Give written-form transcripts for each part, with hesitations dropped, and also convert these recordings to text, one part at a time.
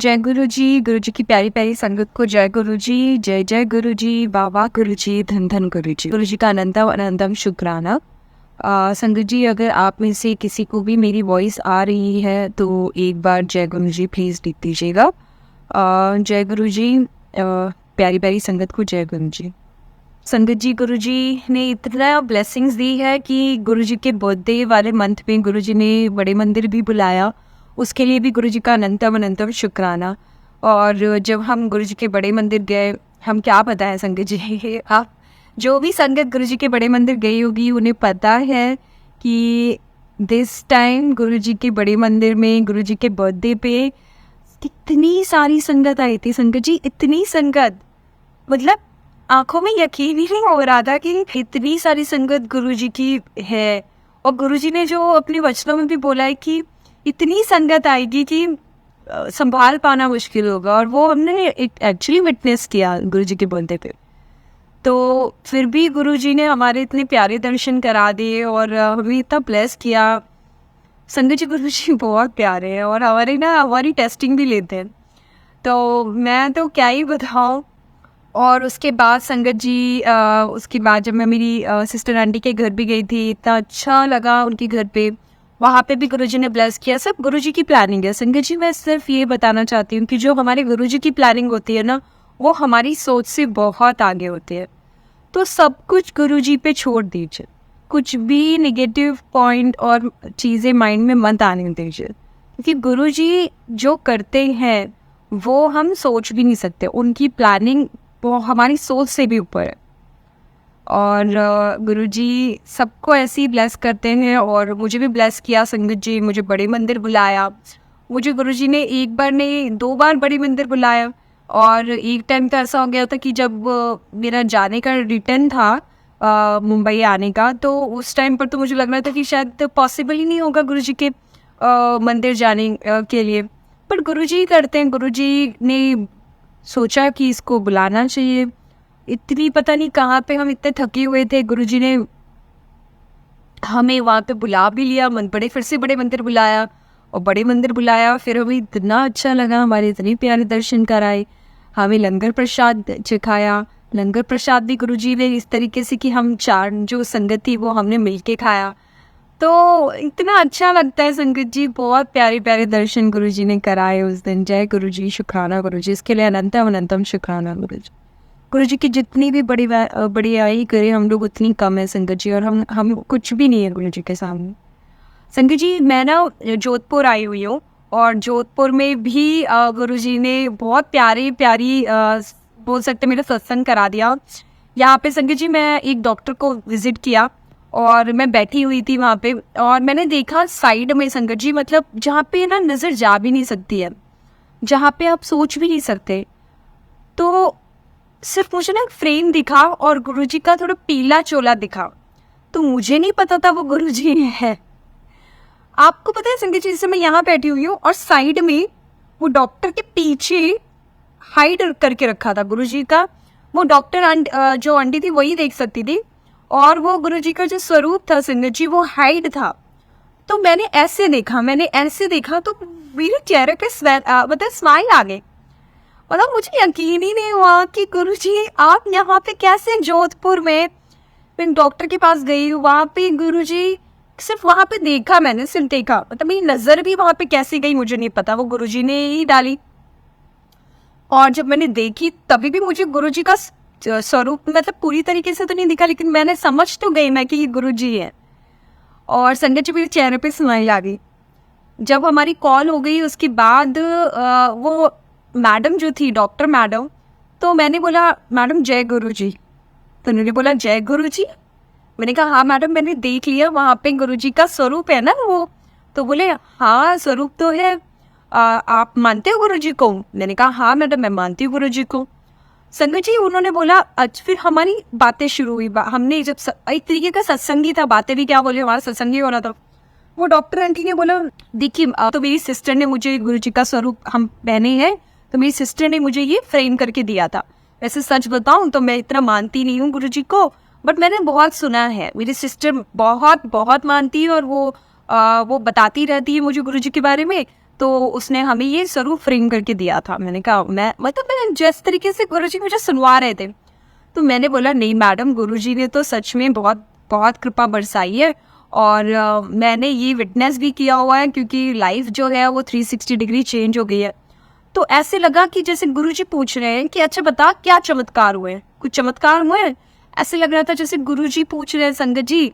जय गुरु जी की प्यारी प्यारी संगत को जय गुरु जी, जय जय गुरु जी, वाह गुरु जी, धन धन गुरु जी का अनंतम अनंतम शुक्राना। संगत जी, अगर आप में से किसी को भी मेरी वॉइस आ रही है तो एक बार जय गुरु जी प्लीज़ लिख दीजिएगा। जय गुरु जी, प्यारी प्यारी संगत को जय गुरु जी। संगत जी, गुरु जी ने इतना ब्लेसिंग्स दी है कि गुरु जी के बर्थडे वाले मंथ में गुरु जी ने बड़े मंदिर भी बुलाया, उसके लिए भी गुरु जी का अनंतम अनंतम शुक्राना। और जब हम गुरु जी के बड़े मंदिर गए, हम क्या पता है संगत जी, आप जो भी संगत गुरु जी के बड़े मंदिर गई होगी उन्हें पता है कि दिस टाइम गुरु जी के बड़े मंदिर में गुरु जी के बर्थडे पे कितनी सारी संगत आई थी संगत जी, इतनी संगत, मतलब आंखों में यकीन ही नहीं हो रहा था कि इतनी सारी संगत गुरुजी की है। और गुरुजी ने जो अपने वचनों में भी बोला है कि इतनी संगत आएगी कि संभाल पाना मुश्किल होगा, और वो हमने एक्चुअली विटनेस किया गुरुजी के बर्थडे पे। तो फिर भी गुरुजी ने हमारे इतने प्यारे दर्शन करा दिए और हमें इतना ब्लेस किया। संगत जी, गुरुजी बहुत प्यारे हैं और हमारी टेस्टिंग भी लेते हैं, तो मैं तो क्या ही बताऊँ। और उसके बाद संगत जी, उसके बाद जब मैं मेरी सिस्टर आंटी के घर भी गई थी, इतना अच्छा लगा उनके घर पे, वहाँ पे भी गुरुजी ने ब्लेस किया। सब गुरुजी की प्लानिंग है संगत जी। मैं सिर्फ ये बताना चाहती हूँ कि जो हमारे गुरुजी की प्लानिंग होती है ना, वो हमारी सोच से बहुत आगे होती है। तो सब कुछ गुरुजी पे छोड़ दीजिए, कुछ भी नेगेटिव पॉइंट और चीज़ें माइंड में मत आने दीजिए, क्योंकि गुरुजी जो करते हैं वो हम सोच भी नहीं सकते। उनकी प्लानिंग वो हमारी सोच से भी ऊपर है। और गुरुजी सबको ऐसे ही ब्लेस करते हैं, और मुझे भी ब्लेस किया संगत जी। मुझे बड़े मंदिर बुलाया, मुझे गुरुजी ने एक बार नहीं 2 बार बड़े मंदिर बुलाया। और एक टाइम तो ऐसा हो गया था कि जब मेरा जाने का रिटर्न था मुंबई आने का, तो उस टाइम पर तो मुझे लग रहा था कि शायद पॉसिबल ही नहीं होगा गुरुजी के मंदिर जाने के लिए। पर गुरुजी करते हैं, गुरुजी ने सोचा कि इसको बुलाना चाहिए। इतनी पता नहीं कहाँ पे हम इतने थके हुए थे, गुरुजी ने हमें वहाँ पे बुला भी लिया, फिर से बड़े मंदिर बुलाया, और बड़े मंदिर बुलाया फिर हमें इतना अच्छा लगा, हमारे इतने प्यारे दर्शन कराए, हमें लंगर प्रसाद सिखाया। लंगर प्रसाद भी गुरुजी ने इस तरीके से कि हम 4 जो संगत थी वो हमने मिल के खाया। तो इतना अच्छा लगता है संगत जी, बहुत प्यारे प्यारे दर्शन गुरुजी ने कराए उस दिन। जय गुरुजी, शुक्राना गुरुजी, इसके लिए अनंतम अनंतम शुक्राना गुरुजी। गुरुजी की जितनी भी बड़ाई करें हम लोग उतनी कम है संगत जी, और हम कुछ भी नहीं है गुरुजी के सामने। संगत जी, मैं ना जोधपुर आई हुई हूँ, और जोधपुर में भी गुरुजी ने बहुत प्यारी बोल सकते मेरा सत्संग करा दिया। यहाँ पे संगत जी मैं एक डॉक्टर को विजिट किया, और मैं बैठी हुई थी वहाँ पे, और मैंने देखा साइड में संगत जी, मतलब जहाँ पे ना नज़र जा भी नहीं सकती है, जहाँ पे आप सोच भी नहीं सकते, तो सिर्फ मुझे ना एक फ्रेम दिखा और गुरुजी का थोड़ा पीला चोला दिखा। तो मुझे नहीं पता था वो गुरुजी है। आपको पता है संगत जी, जैसे मैं यहाँ बैठी हुई हूँ और साइड में वो डॉक्टर के पीछे हाइड करके रखा था गुरुजी का। वो डॉक्टर जो आंटी थी वही देख सकती थी, और वो गुरुजी का जो स्वरूप था संगत जी वो हाइड था। तो मैंने ऐसे देखा तो मेरे चेहरे पे मतलब स्माइल आ गई। मतलब मुझे यकीन ही नहीं हुआ कि गुरुजी आप यहाँ पे कैसे, जोधपुर में। मैं डॉक्टर के पास गई, वहाँ पे गुरुजी, सिर्फ वहाँ पे देखा मैंने, सिर्फ देखा, मतलब मेरी नज़र भी वहाँ पे कैसे गई मुझे नहीं पता, वो गुरुजी ने ही डाली। और जब मैंने देखी तभी भी मुझे गुरुजी का स्वरूप मतलब पूरी तरीके से तो नहीं दिखा, लेकिन मैंने समझ तो गई मैं कि ये गुरुजी है। और संगत जी मेरे चेहरे पे स्माइल आ गई। जब हमारी कॉल हो गई उसके बाद वो मैडम जो थी, डॉक्टर मैडम, तो मैंने बोला मैडम जय गुरुजी। तो उन्होंने बोला जय गुरुजी। मैंने कहा हाँ मैडम, मैंने देख लिया वहाँ पे गुरुजी का स्वरूप है ना वो। तो बोले हाँ स्वरूप तो है, आप मानते हो गुरुजी को? मैंने कहा हाँ मैडम, मैं मानती हूँ गुरुजी को। संगत जी उन्होंने बोला अच्छा, फिर हमारी बातें शुरू हुई। हमने जब एक तरीके का सत्संगी था, बातें भी क्या बोले, हमारा सत्संगी हो रहा था। वो डॉक्टर आंटी ने बोला देखिए, तो मेरी सिस्टर ने मुझे गुरुजी का स्वरूप, हम बहने हैं, तो मेरी सिस्टर ने मुझे ये फ्रेम करके दिया था। वैसे सच बताऊं तो मैं इतना मानती नहीं हूँ गुरुजी को, बट मैंने बहुत सुना है, मेरी सिस्टर बहुत बहुत मानती है, और वो बताती रहती है मुझे गुरुजी के बारे में। तो उसने हमें ये ज़रूर फ्रेम करके दिया था। मैंने कहा मैंने जिस तरीके से गुरुजी मुझे सुनवा रहे थे, तो मैंने बोला नहीं मैडम, गुरुजी ने तो सच में बहुत बहुत कृपा बरसाई है, और मैंने ये विटनेस भी किया हुआ है, क्योंकि लाइफ जो है वो 360 डिग्री चेंज हो गई है। तो ऐसे लगा कि जैसे गुरुजी पूछ रहे हैं कि अच्छा बता क्या चमत्कार हुए, कुछ चमत्कार हुए हैं। ऐसे लग रहा था जैसे गुरुजी पूछ रहे हैं संगत जी।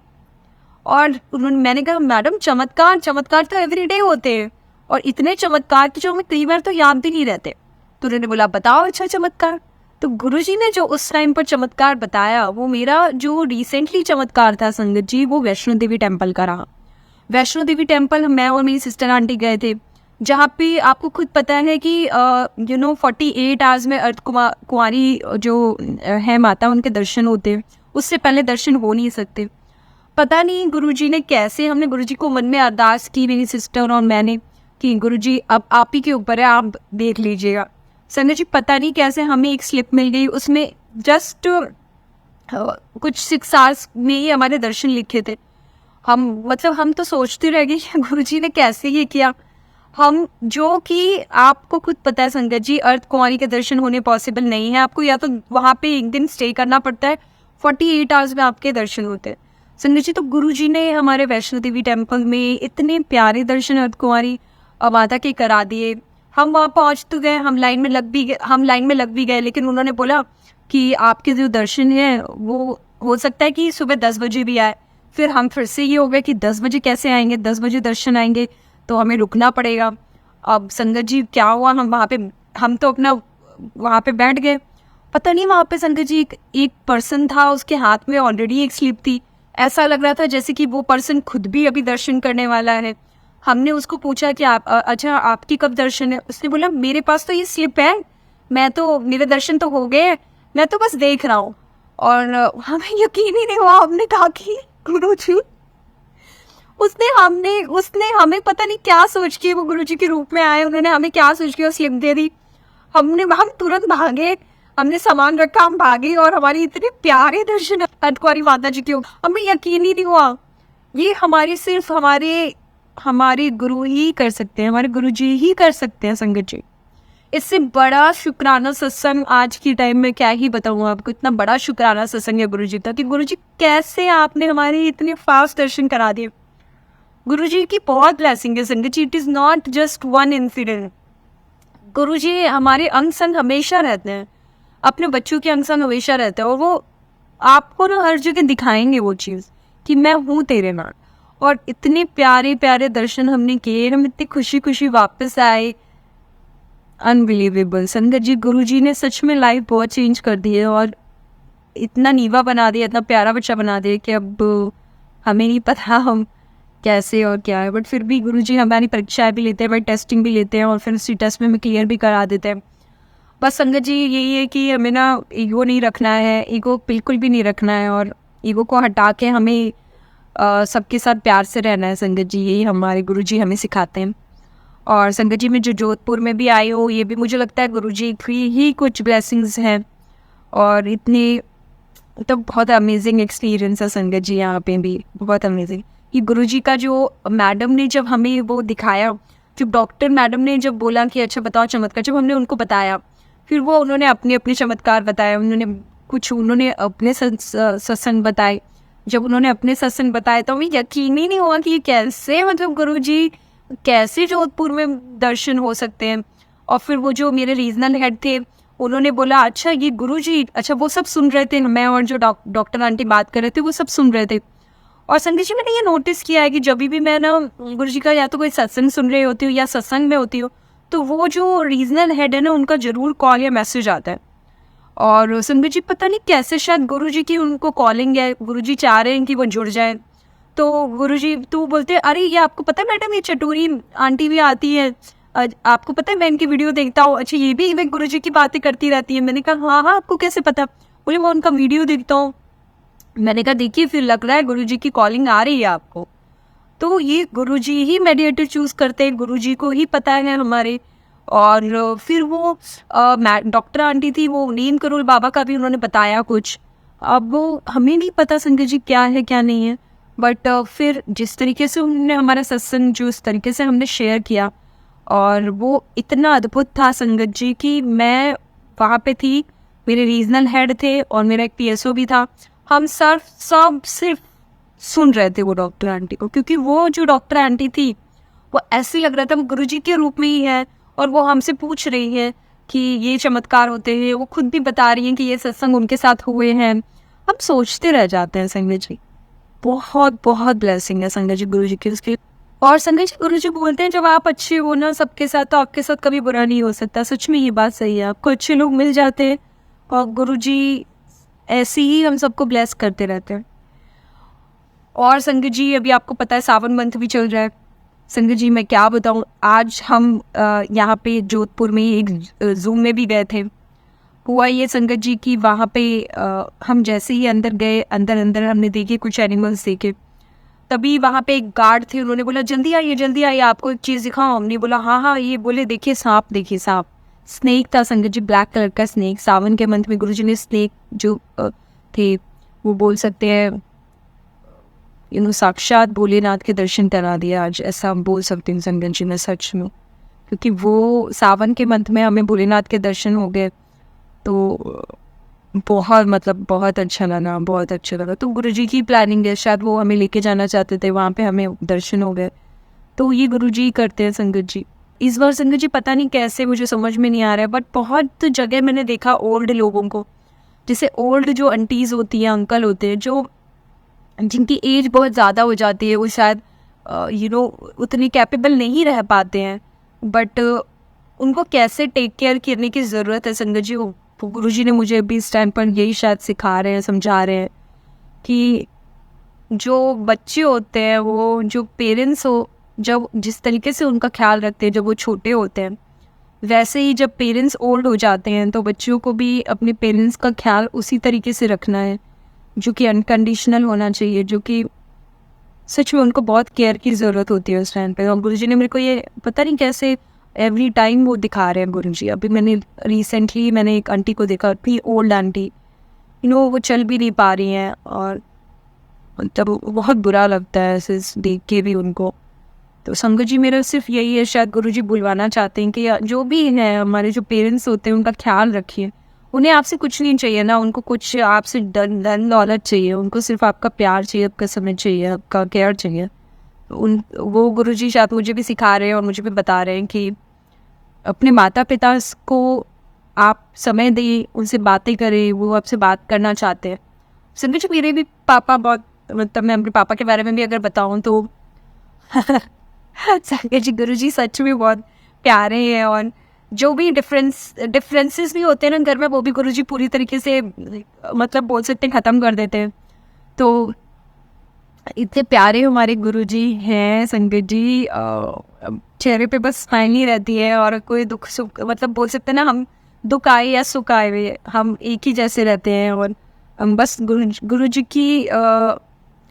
और मैंने कहा मैडम चमत्कार तो एवरीडे होते हैं, और इतने चमत्कार कि जो हमें कई बार तो याद भी नहीं रहते। तो उन्होंने बोला बताओ अच्छा चमत्कार। तो गुरुजी ने जो उस टाइम पर चमत्कार बताया, वो मेरा जो रिसेंटली चमत्कार था संगत जी, वो वैष्णो देवी टेम्पल का रहा। वैष्णो देवी टेम्पल मैं और मेरी सिस्टर आंटी गए थे, जहाँ पे आपको खुद पता है कि 48 आवर्स में अर्थ कुमारी जो है माता, उनके दर्शन होते हैं, उससे पहले दर्शन हो नहीं सकते। पता नहीं गुरुजी ने कैसे, हमने गुरुजी को मन में अरदास की, मेरी सिस्टर और मैंने, कि गुरुजी अब आप ही के ऊपर है, आप देख लीजिएगा। संगत जी पता नहीं कैसे हमें एक स्लिप मिल गई, उसमें जस्ट कुछ 6 आवर्स में ही हमारे दर्शन लिखे थे। हम तो सोचते रह गए कि गुरुजी ने कैसे ये किया। हम जो कि आपको खुद पता है संगत जी, अर्थ कुमारी के दर्शन होने पॉसिबल नहीं है। आपको या तो वहाँ पे एक दिन स्टे करना पड़ता है, 48 आवर्स में आपके दर्शन होते हैं संगत जी। तो गुरुजी ने हमारे वैष्णो देवी टेम्पल में इतने प्यारे दर्शन अर्थ कुमारी माता के करा दिए। हम वहाँ पहुँच तो गए, हम लाइन में लग भी गए, लेकिन उन्होंने बोला कि आपके जो दर्शन हैं वो हो सकता है कि सुबह 10 बजे भी आए। फिर से ये हो गया कि 10 बजे कैसे आएंगे, 10 बजे दर्शन आएंगे तो हमें रुकना पड़ेगा। अब संगत जी क्या हुआ, हम तो अपना वहाँ पे बैठ गए। पता नहीं वहाँ पे संगत जी एक पर्सन था, उसके हाथ में ऑलरेडी एक स्लिप थी। ऐसा लग रहा था जैसे कि वो पर्सन खुद भी अभी दर्शन करने वाला है। हमने उसको पूछा कि अच्छा आपकी कब दर्शन है। उसने बोला मेरे पास तो ये स्लिप है, मेरे दर्शन तो हो गए, मैं तो बस देख रहा हूँ। और हमें यकीन ही नहीं हुआ। हमने कहा कि गुरुजी, उसने हमें पता नहीं क्या सोच के, वो गुरुजी के रूप में आए, उन्होंने हमें क्या सोच के वो स्लिप दे दी। हम तुरंत भागे, हमने सामान रखा, हम भागे, और हमारी इतने प्यारे दर्शन अर्थ कुमारी माता जी के, हमें यकीन ही नहीं हुआ। ये सिर्फ हमारे गुरु ही कर सकते हैं, हमारे गुरुजी ही कर सकते हैं संगत जी। इससे बड़ा शुक्राना सत्संग आज की टाइम में क्या ही बताऊँ आपको। इतना बड़ा शुक्राना सत्संग है गुरुजी का कि गुरुजी कैसे आपने हमारे इतने फास्ट दर्शन करा दिए। गुरुजी की बहुत ब्लेसिंग है Sangat ji. It is not just one incident. Guruji हमारे अंग संग हमेशा रहते हैं, अपने बच्चों के अंग संग हमेशा रहते हैं, और वो आपको ना हर जगह दिखाएंगे वो चीज़ कि मैं हूँ तेरे नाल। और इतने प्यारे प्यारे दर्शन हमने किए, हम इतनी खुशी खुशी वापस आए। अनबिलीवेबल संगत जी, गुरुजी ने सच में लाइफ बहुत चेंज कर दी है, और इतना नीवा बना दिया, इतना प्यारा बच्चा बना दिया कि अब हमें नहीं पता हम कैसे और क्या है। बट फिर भी गुरुजी हमारी परीक्षाएं भी लेते हैं, बट टेस्टिंग भी लेते हैं, और फिर उसी टेस्ट में हमें क्लियर भी करा देते हैं। बस संगत जी यही है कि हमें ना ईगो नहीं रखना है, ईगो बिल्कुल भी नहीं रखना है, और ईगो को हटा के हमें सबके साथ प्यार से रहना है संगत जी। यही हमारे गुरुजी हमें सिखाते हैं। और संगत जी, मैं जो जोधपुर में भी आई हूँ, ये भी मुझे लगता है गुरुजी की ही कुछ ब्लेसिंग्स हैं, और इतनी तो बहुत अमेजिंग एक्सपीरियंस है संगत जी। यहाँ पे भी बहुत अमेजिंग। ये गुरुजी का जो मैडम ने जब हमें वो दिखाया, जब डॉक्टर मैडम ने जब बोला कि अच्छा बताओ चमत्कार, जब हमने उनको बताया, फिर उन्होंने अपने चमत्कार बताए, उन्होंने अपने सत्संग बताए। जब उन्होंने अपने सत्संग बताए तो हमें यकीन ही नहीं हुआ कि कैसे, मतलब गुरुजी कैसे जोधपुर में दर्शन हो सकते हैं। और फिर वो जो मेरे रीजनल हेड थे, उन्होंने बोला अच्छा ये गुरुजी, अच्छा वो सब सुन रहे थे, मैं और जो डॉक्टर आंटी बात कर रहे थे वो सब सुन रहे थे। और संगत जी, मैंने ये नोटिस किया है कि जब भी मैं ना गुरुजी का या तो कोई सत्संग सुन रही होती हूँ या सत्संग में होती हूँ, तो वो जो रीजनल हेड है ना, उनका ज़रूर कॉल या मैसेज आता है। और संगत जी पता नहीं कैसे, शायद गुरुजी की उनको कॉलिंग है, गुरुजी चाह रहे हैं कि वो जुड़ जाए। तो गुरुजी तो बोलते हैं अरे ये आपको पता है मैडम, ये चटोरी आंटी भी आती है, आपको पता है मैं इनकी वीडियो देखता हूँ, अच्छा ये भी मैं गुरुजी की बातें करती रहती है। मैंने कहा हाँ आपको कैसे पता? बोले मैं उनका वीडियो देखता हूँ। मैंने कहा देखिए, फिर लग रहा है गुरुजी की कॉलिंग आ रही है आपको। तो ये गुरुजी ही मेडिएटर चूज़ करते हैं, गुरुजी को ही पता है हमारे। और फिर वो डॉक्टर आंटी थी, वो नीम करोल बाबा का भी उन्होंने बताया कुछ। अब वो हमें नहीं पता संगत जी क्या है क्या नहीं है, बट फिर जिस तरीके से उन्होंने हमारा सत्संग जो इस तरीके से हमने शेयर किया, और वो इतना अद्भुत था संगत जी कि मैं वहाँ पे थी, मेरे रीजनल हेड थे और मेरा एक पीएसओ भी था। हम सब सिर्फ सुन रहे थे वो डॉक्टर आंटी को, क्योंकि वो जो डॉक्टर आंटी थी वो ऐसे लग रहा था वो गुरुजी के रूप में ही है, और वो हमसे पूछ रही है कि ये चमत्कार होते हैं। वो खुद भी बता रही हैं कि ये सत्संग उनके साथ हुए हैं। हम सोचते रह जाते हैं संगत जी, बहुत बहुत ब्लेसिंग है संगत जी गुरुजी की उसकी। और संगत जी गुरुजी बोलते हैं जब आप अच्छे हो ना सबके साथ, तो आपके साथ कभी बुरा नहीं हो सकता। सच में ये बात सही है, आपको अच्छे लोग मिल जाते हैं और गुरुजी ऐसे ही हम सबको ब्लेस करते रहते हैं। और संगत जी अभी आपको पता है सावन मंथ भी चल रहा है। संगत जी मैं क्या बताऊं, आज हम यहाँ पे जोधपुर में एक जूम में भी गए थे। हुआ ये संगत जी की वहाँ पे हम जैसे ही अंदर गए, अंदर हमने देखे कुछ एनिमल्स देखे। तभी वहाँ पे एक गार्ड थे, उन्होंने बोला जल्दी आइए आपको एक चीज़ दिखाऊं। हमने बोला हाँ, ये बोले देखिए सांप। स्नेक था संगत जी, ब्लैक कलर का स्नेक। सावन के मंथ में गुरुजी ने स्नेक जो थे वो बोल सकते हैं साक्षात भोलेनाथ के दर्शन करा दिया आज, ऐसा हम बोल सकते हैं संगत जी ने सच में। क्योंकि वो सावन के मंथ में हमें भोलेनाथ के दर्शन हो गए, तो बहुत अच्छा लगा। तो गुरुजी की प्लानिंग है, शायद वो हमें लेके जाना चाहते थे, वहाँ पे हमें दर्शन हो गए। तो ये गुरुजी करते हैं संगत जी। इस बार संगत जी पता नहीं कैसे, मुझे समझ में नहीं आ रहा है, बट बहुत जगह मैंने देखा ओल्ड लोगों को, जैसे ओल्ड जो आंटीज़ होती हैं, अंकल होते हैं, जो जिनकी एज बहुत ज़्यादा हो जाती है, वो शायद उतनी कैपेबल नहीं रह पाते हैं, बट उनको कैसे टेक केयर करने की ज़रूरत है संगत जी। गुरुजी ने मुझे अभी इस टाइम पर यही शायद सिखा रहे हैं, समझा रहे हैं कि जो बच्चे होते हैं, वो जो पेरेंट्स हो, जब जिस तरीके से उनका ख्याल रखते हैं जब वो छोटे होते हैं, वैसे ही जब पेरेंट्स ओल्ड हो जाते हैं तो बच्चों को भी अपने पेरेंट्स का ख्याल उसी तरीके से रखना है, जो कि अनकंडीशनल होना चाहिए, जो कि सच में उनको बहुत केयर की ज़रूरत होती है उस टाइम पे। और गुरुजी ने मेरे को ये पता नहीं कैसे एवरी टाइम वो दिखा रहे हैं गुरुजी। अभी मैंने रिसेंटली एक आंटी को देखा, इतनी ओल्ड आंटी, वो चल भी नहीं पा रही हैं, और तब बहुत बुरा लगता है ऐसे देख के भी उनको। तो संगत जी मेरा सिर्फ यही है, शायद गुरुजी बुलवाना चाहते हैं कि जो भी है हमारे जो पेरेंट्स होते हैं उनका ख्याल रखिए। उन्हें आपसे कुछ नहीं चाहिए ना, उनको कुछ आपसे धन दौलत चाहिए, उनको सिर्फ आपका प्यार चाहिए, आपका समय चाहिए, आपका केयर चाहिए। वो गुरुजी शायद मुझे भी सिखा रहे हैं और मुझे भी बता रहे हैं कि अपने माता पिता को आप समय दें, उनसे बातें करें, वो आपसे बात करना चाहते हैं। संगत जी मेरे भी पापा बहुत, मतलब मैं अपने पापा के बारे में भी अगर बताऊँ तो संगत जी गुरुजी सच में बहुत प्यारे हैं, और जो भी डिफरेंसेस भी होते हैं ना घर में, वो भी गुरुजी पूरी तरीके से मतलब बोल सकते हैं ख़त्म कर देते हैं। तो इतने प्यारे हमारे गुरुजी हैं संगत जी, चेहरे पे बस स्माइल ही रहती है, और कोई दुख सुख, मतलब बोल सकते हैं ना, हम दुख आए या सुख आए हम एक ही जैसे रहते हैं, और हम बस गुरुजी की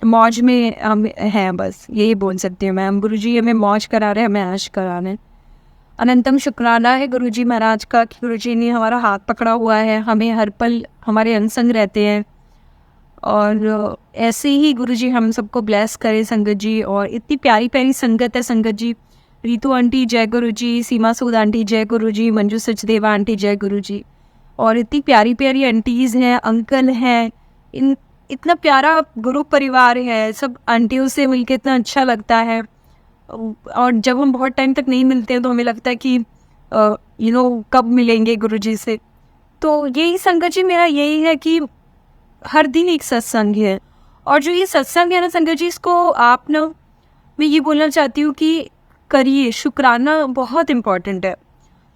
मौज में हम हैं, बस यही बोल सकती हूँ मैं। हम गुरुजी हमें मौज करा रहे हैं, हमें ऐश करा रहे हैं। अनंतम शुक्राना है गुरुजी महाराज का कि गुरुजी ने हमारा हाथ पकड़ा हुआ है, हमें हर पल हमारे अनसंग रहते हैं, और ऐसे ही गुरुजी हम सबको ब्लेस करें संगत जी। और इतनी प्यारी प्यारी संगत है संगत जी। रीतू आंटी जय गुरुजी, सीमा सूद आंटी जय गुरुजी, मंजू सचदेवा आंटी जय गुरुजी, और इतनी प्यारी प्यारी आंटीज़ हैं, अंकल हैं, इतना प्यारा गुरु परिवार है। सब आंटियों से मिलकर इतना अच्छा लगता है, और जब हम बहुत टाइम तक नहीं मिलते हैं तो हमें लगता है कि कब मिलेंगे गुरुजी से। तो यही संगत जी मेरा यही है कि हर दिन एक सत्संग है, और जो ये सत्संग है ना संगत जी, इसको आप ना, मैं ये बोलना चाहती हूँ कि करिए, शुक्राना बहुत इम्पॉर्टेंट है।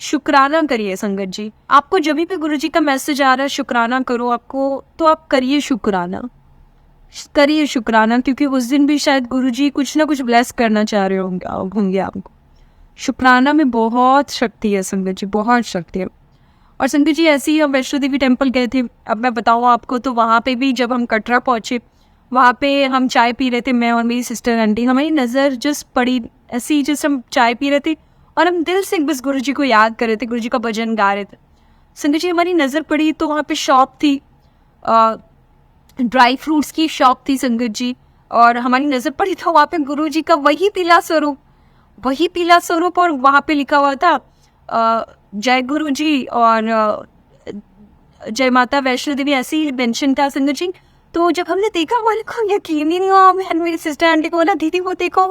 शुक्राना करिए संगत जी। आपको जब भी गुरुजी का मैसेज आ रहा है शुक्राना करो आपको, तो आप करिए शुक्राना, क्योंकि उस दिन भी शायद गुरुजी कुछ ना कुछ ब्लेस करना चाह रहे होंगे आपको। शुक्राना में बहुत शक्ति है संगत जी, बहुत शक्ति है। और संगत जी ऐसे ही हम वैष्णो देवी टेम्पल गए थे। अब मैं बताऊँ आपको, तो वहाँ पे भी जब हम कटरा पहुँचे, वहाँ पे हम चाय पी रहे थे, मैं और मेरी सिस्टर आंटी, हमारी नज़र जस्ट पड़ी ऐसे ही, जस्ट हम चाय पी रहे थे और हम दिल से बस गुरुजी को याद कर रहे थे, गुरुजी का भजन गा रहे थे। संगत जी हमारी नज़र पड़ी तो वहाँ पे शॉप थी, ड्राई फ्रूट्स की शॉप थी संगत जी, और हमारी नज़र पड़ी तो वहाँ पे गुरुजी का वही पीला स्वरूप, वही पीला स्वरूप और वहाँ पे लिखा हुआ था जय गुरु जी और जय माता वैष्णो देवी, ऐसे ही मेंशन था संगत जी। तो जब हमने देखा हमारे को यकीन ही नहीं हुआ। मैंने मेरी सिस्टर आंटी को बोला दीदी वो देखो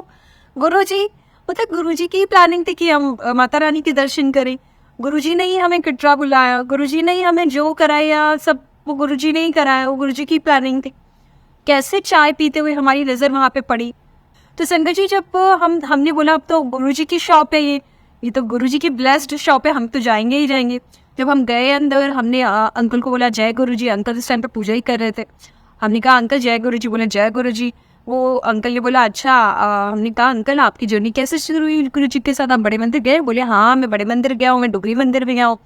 गुरु जी, मतलब गुरु जी की प्लानिंग थी कि हम माता रानी के दर्शन करें। गुरु जी ने ही हमें कटरा बुलाया, गुरु जी ने ही हमें जो कराया सब वो गुरु जी ने ही कराया, वो गुरु जी की प्लानिंग थी। कैसे चाय पीते हुए हमारी नज़र वहाँ पे पड़ी। तो संगत जी जब हमने बोला अब तो गुरुजी की शॉप है ये तो गुरुजी की ब्लेस्ड शॉप है, हम तो जाएंगे ही जाएंगे। जब हम गए अंदर हमने अंकल को बोला जय गुरुजी। अंकल इस टाइम पे पूजा ही कर रहे थे। हमने कहा अंकल जय गुरुजी, बोले जय गुरुजी। वो अंकल ने बोला अच्छा हमने कहा अंकल आपकी जर्नी कैसे शुरू हुई गुरुजी के साथ, आप बड़े मंदिर गए? बोले हाँ मैं बड़े मंदिर गया हूँ, मैं डुगरी मंदिर भी गया हूँ।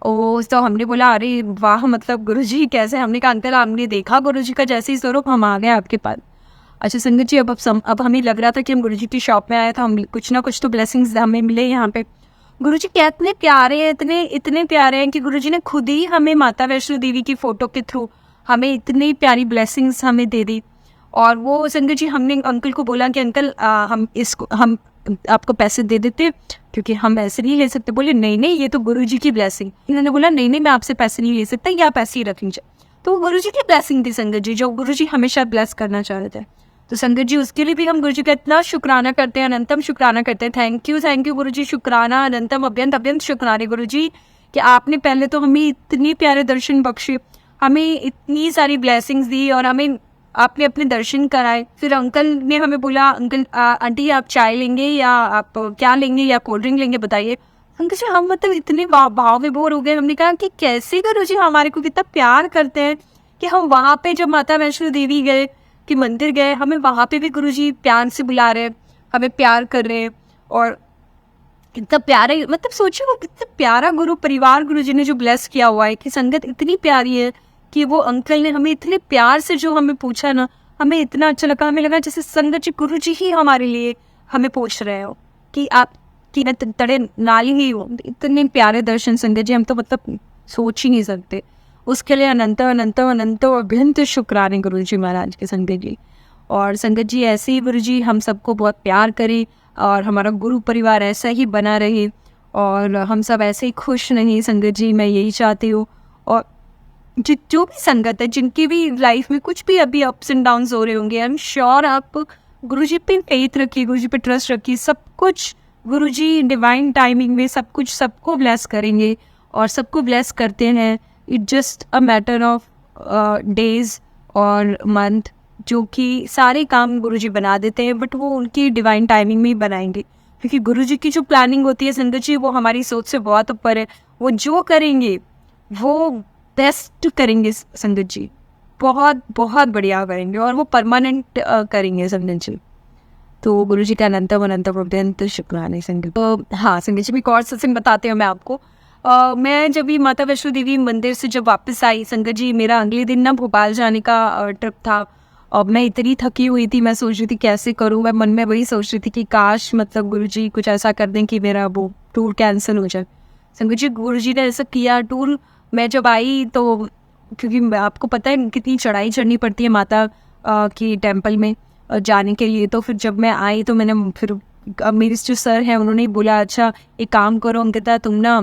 ओ तो हमने बोला अरे वाह मतलब गुरुजी कैसे। हमने कहा अंकल आपने देखा गुरुजी का जैसे ही स्वरूप, हम आ गए आपके पास। अच्छा संगत जी अब हमें लग रहा था कि हम गुरुजी की शॉप में आए था, हम कुछ ना कुछ तो ब्लेसिंग्स हमें मिले यहाँ पे। गुरुजी कितने प्यारे हैं, इतने इतने प्यारे हैं कि गुरुजी ने खुद ही हमें माता वैष्णो देवी की फ़ोटो के थ्रू हमें इतनी प्यारी ब्लेसिंग्स हमें दे दी। और वो संगत जी हमने अंकल को बोला कि अंकल हम आपको पैसे दे देते क्योंकि हम ऐसे नहीं ले सकते। बोले नहीं नहीं ये तो गुरुजी की ब्लेसिंग। इन्होंने बोला नहीं नहीं मैं आपसे पैसे नहीं ले सकता, या पैसे ही रख लीजिए। तो गुरुजी की ब्लेसिंग थी संगत जी, जो गुरुजी हमेशा ब्लेस करना चाह रहे थे। तो संगत जी उसके लिए भी हम गुरुजी का इतना शुक्राना करते हैं, अनंतम शुक्राना करते हैं। थैंक यू गुरुजी, शुक्राना अनंतम अत्यंत अत्यंत शुक्राने गुरुजी कि आपने पहले तो हमें इतनी प्यारे दर्शन बख्शे, हमें इतनी सारी ब्लेसिंग्स दी और हमें आपने अपने दर्शन कराए। फिर अंकल ने हमें बोला अंकल आंटी आप चाय लेंगे या आप क्या लेंगे या कोल्ड ड्रिंक लेंगे बताइए। अंकल जी हम मतलब इतने भाव विभोर हो गए। हमने कहा कि कैसे गुरुजी हमारे को कितना प्यार करते हैं कि हम वहाँ पे जब माता वैष्णो देवी गए कि मंदिर गए, हमें वहाँ पे भी गुरुजी प्यार से बुला रहे हैं, हमें प्यार कर रहे हैं। और कितना प्यारा मतलब सोचिए वो कितना प्यारा गुरु परिवार गुरुजी ने जो ब्लेस किया हुआ है कि संगत इतनी प्यारी है कि वो अंकल ने हमें इतने प्यार से जो हमें पूछा ना, हमें इतना अच्छा लगा। हमें लगा जैसे संगत जी गुरुजी ही हमारे लिए हमें पूछ रहे हो कि आप कि मैं तड़े नाली ही हूँ। इतने प्यारे दर्शन संगत जी हम तो मतलब सोच ही नहीं सकते। उसके लिए अनंत अनंत अनंत अभिंत शुक्राने गुरु जी महाराज के संगत जी। और संगत जी ऐसे ही गुरु जी हम सबको बहुत प्यार करें और हमारा गुरु परिवार ऐसा ही बना रहे और हम सब ऐसे ही खुश रहें संगत जी, मैं यही चाहती हूँ। और जो भी संगत है जिनकी भी लाइफ में कुछ भी अभी अप्स एंड डाउन्स हो रहे होंगे, आई एम श्योर आप गुरु जी पे फेथ रखिए, गुरु जी पे ट्रस्ट रखिए। सब कुछ गुरु जी डिवाइन टाइमिंग में सब कुछ सबको ब्लेस करेंगे और सबको ब्लेस करते हैं। It just a matter of days और मंथ, जो कि सारे काम गुरुजी बना देते हैं, बट वो उनकी डिवाइन टाइमिंग में ही बनाएंगे क्योंकि गुरुजी की जो प्लानिंग होती है संगत जी वो हमारी सोच से बहुत ऊपर है। वो जो करेंगे वो बेस्ट करेंगे संगत जी, बहुत बहुत बढ़िया करेंगे और वो परमानेंट करेंगे संगत जी। तो गुरुजी का अनंत शुक्राने संगत। तो हाँ संगत जी भी एक और सत्संग बताते हैं मैं आपको। मैं जब भी माता वैष्णो देवी मंदिर से जब वापस आई संगत जी, मेरा अगले दिन ना भोपाल जाने का ट्रिप था और मैं इतनी थकी हुई थी, मैं सोच रही थी कैसे करूँ। मैं मन में वही सोच रही थी कि काश मतलब गुरुजी कुछ ऐसा कर दें कि मेरा वो टूर कैंसिल हो जाए। संगत जी गुरुजी ने ऐसा किया। टूर मैं जब आई तो क्योंकि आपको पता है कितनी चढ़ाई चढ़नी पड़ती है माता की टेम्पल में जाने के लिए। तो फिर जब मैं आई तो मैंने फिर मेरे जो सर हैं उन्होंने बोला अच्छा एक काम करो अंकिता तुम ना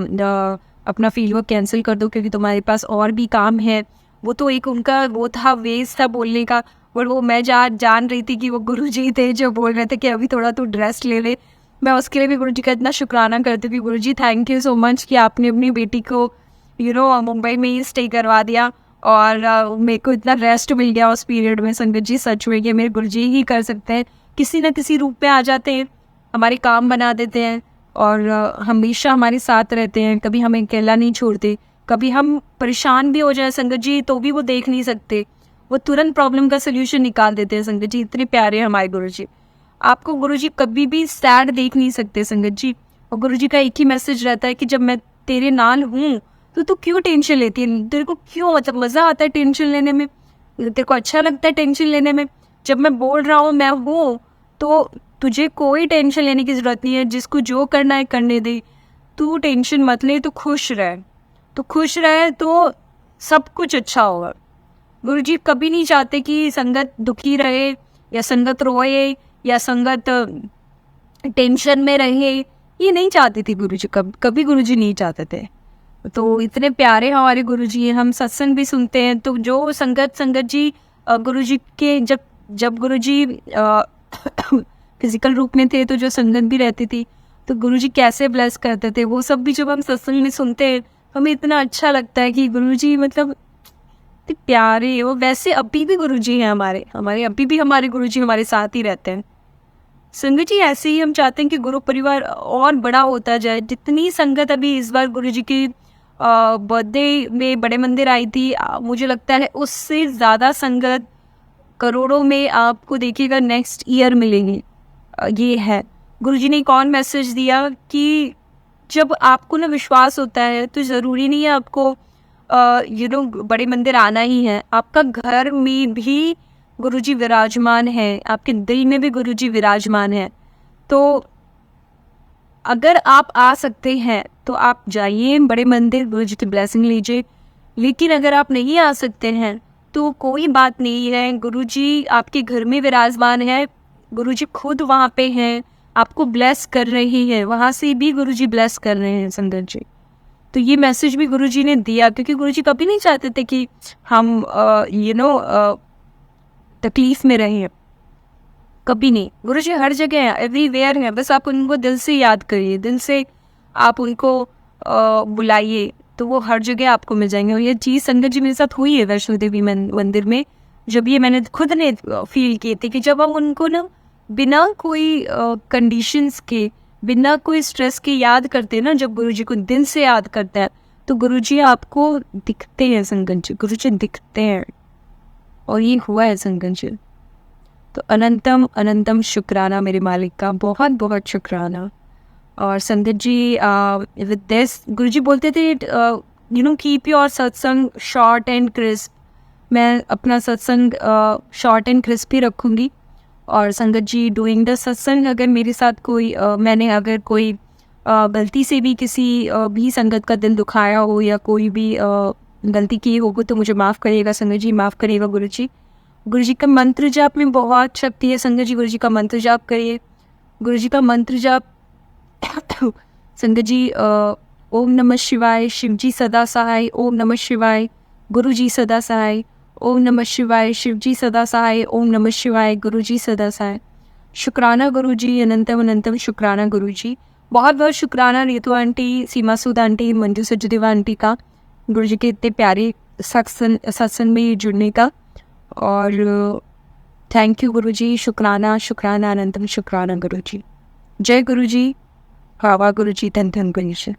अपना फील्ड वर्क कैंसिल कर दो क्योंकि तुम्हारे पास और भी काम है। वो तो एक उनका वो था वेज था बोलने का, और वो मैं जान रही थी कि वो गुरुजी थे जो बोल रहे थे कि अभी थोड़ा तू रेस्ट ले ले। मैं उसके लिए भी गुरुजी का इतना शुक्राना करती थी। गुरुजी थैंक यू सो मच कि आपने अपनी बेटी को मुंबई में ही स्टे करवा दिया और मेरे को इतना रेस्ट मिल गया उस पीरियड में। संगत जी सच में कि मेरे गुरुजी ही कर सकते हैं, किसी न किसी रूप में आ जाते हैं, हमारे काम बना देते हैं और हमेशा हमारे साथ रहते हैं, कभी हमें अकेला नहीं छोड़ते। कभी हम परेशान भी हो जाए संगत जी तो भी वो देख नहीं सकते, वो तुरंत प्रॉब्लम का सल्यूशन निकाल देते हैं। संगत जी इतने प्यारे हैं हमारे गुरुजी। आपको गुरुजी कभी भी सैड देख नहीं सकते संगत जी। और गुरुजी का एक ही मैसेज रहता है कि जब मैं तेरे नाल हूँ तो तू क्यों टेंशन लेती है, तेरे को क्यों मतलब मज़ा आता है टेंशन लेने में, तेरे को अच्छा लगता है टेंशन लेने में। जब मैं बोल रहा हूँ मैं हूँ तो तुझे कोई टेंशन लेने की ज़रूरत नहीं है, जिसको जो करना है करने दे, तू टेंशन मत ले, तू खुश रह, तो खुश रहे तो सब कुछ अच्छा होगा। गुरुजी कभी नहीं चाहते कि संगत दुखी रहे या संगत रोए या संगत टेंशन में रहे, ये नहीं चाहते थे गुरुजी, कभी गुरुजी नहीं चाहते थे। तो इतने प्यारे हमारे गुरुजी हैं, हम सत्संग भी सुनते हैं। तो जो संगत संगत जी गुरुजी के जब जब गुरुजी फिजिकल रूप में थे, तो जो संगत भी रहती थी, तो गुरुजी कैसे ब्लेस करते थे, वो सब भी जब हम सत्संग में सुनते हैं, हमें इतना अच्छा लगता है कि गुरुजी मतलब इतने प्यारे। वो वैसे अभी भी गुरुजी हैं हमारे हमारे अभी भी हमारे गुरुजी हमारे साथ ही रहते हैं। संगत जी ऐसे ही हम चाहते हैं कि गुरु परिवार और बड़ा होता जाए। जितनी संगत अभी इस बार गुरुजी की बर्थडे में बड़े मंदिर आई थी, मुझे लगता है उससे ज़्यादा संगत करोड़ों में आपको देखिएगा नेक्स्ट ईयर मिलेंगे। ये है, गुरुजी ने एक और मैसेज दिया कि जब आपको ना विश्वास होता है, तो ज़रूरी नहीं है आपको बड़े मंदिर आना ही है। आपका घर में भी गुरुजी विराजमान है, आपके दिल में भी गुरुजी विराजमान है। तो अगर आप आ सकते हैं तो आप जाइए बड़े मंदिर, गुरुजी की ब्लेसिंग लीजिए। लेकिन अगर आप नहीं आ सकते हैं तो कोई बात नहीं है, गुरुजी आपके घर में विराजमान है, गुरुजी खुद वहाँ पे हैं, आपको ब्लेस कर रहे हैं, वहाँ से भी गुरुजी ब्लेस कर रहे हैं संगत जी। तो ये मैसेज भी गुरुजी ने दिया, क्योंकि गुरुजी कभी नहीं चाहते थे कि हम तकलीफ में रहें, कभी नहीं। गुरुजी हर जगह हैं, एवरीवेयर हैं, बस आप उनको दिल से याद करिए, दिल से आप उनको बुलाइए, तो वो हर जगह आपको मिल जाएंगे। और ये चीज़ संगत जी मेरे साथ हुई है वैष्णो देवी मंदिर में। जब ये मैंने खुद ने फील किए थे कि जब हम उनको ना बिना कोई कंडीशंस के, बिना कोई स्ट्रेस के याद करते हैं ना, जब गुरुजी को दिल से याद करते हैं, तो गुरुजी आपको दिखते हैं संगत जी, गुरुजी दिखते हैं। और ये हुआ है संगत जी। तो अनंतम अनंतम शुक्राना मेरे मालिक का, बहुत बहुत शुक्राना। और संगत जी विद दिस गुरुजी बोलते थे कीप योर सत्संग शॉर्ट एंड क्रिस्प। मैं अपना सत्संग शॉर्ट एंड क्रिस्प ही रखूँगी। और संगत जी डूइंग द सत्संग, अगर मेरे साथ कोई मैंने अगर कोई गलती से भी किसी भी संगत का दिल दुखाया हो, या कोई भी गलती की होगी, तो मुझे माफ़ करिएगा संगत जी, माफ़ करिएगा गुरुजी। गुरुजी का मंत्र जाप में बहुत शक्ति है संगत जी, गुरुजी का मंत्र जाप करिए। गुरुजी का मंत्र जाप संगत जी ओम नमः शिवाय, शिवजी सदा सहाय, ओम नमः शिवाय, गुरुजी सदा सहाय, ओम नमः शिवाय, शिवजी सदा सहाय, ओम नमः शिवाय, गुरुजी सदा सहाय। शुक्राना गुरुजी, अनंतम अनंतम शुक्राना गुरुजी। बहुत बहुत शुक्राना रीतू आंटी, सीमा सूद आंटी, मंजू सचदेवा आंटी का, गुरुजी के इतने प्यारे सत्संग में जुड़ने का। और थैंक यू गुरुजी, शुक्राना शुक्राना अनंतम शुक्राना गुरुजी। जय गुरुजी, भावा गुरुजी, धन धन गुरुजी।